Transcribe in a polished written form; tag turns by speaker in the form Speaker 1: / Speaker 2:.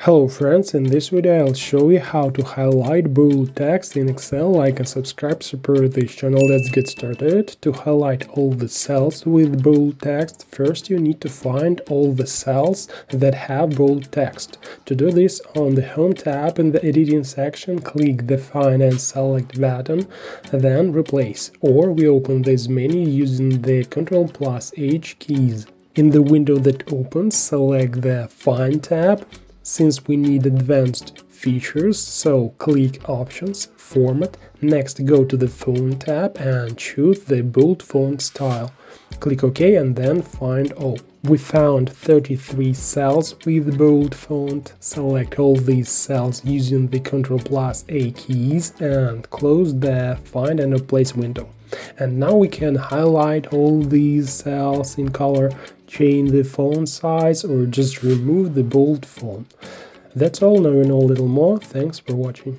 Speaker 1: Hello friends, in this video I'll show you how to highlight bold text in Excel. Like and subscribe, support this channel. Let's get started. To highlight all the cells with bold text, first you need to find all the cells that have bold text. To do this, on the Home tab in the Editing section, click the Find and Select button, then Replace, or we open this menu using the Ctrl+H keys. In the window that opens, select the Find tab. Since we need advanced features, so click Options, Format, next go to the Font tab and choose the bold font style. Click OK and then Find All. We found 33 cells with bold font. Select all these cells using the Ctrl+A keys and close the Find and Replace window. And now we can highlight all these cells in color, change the font size, or just remove the bold font. That's all. Now you know a little more. Thanks for watching.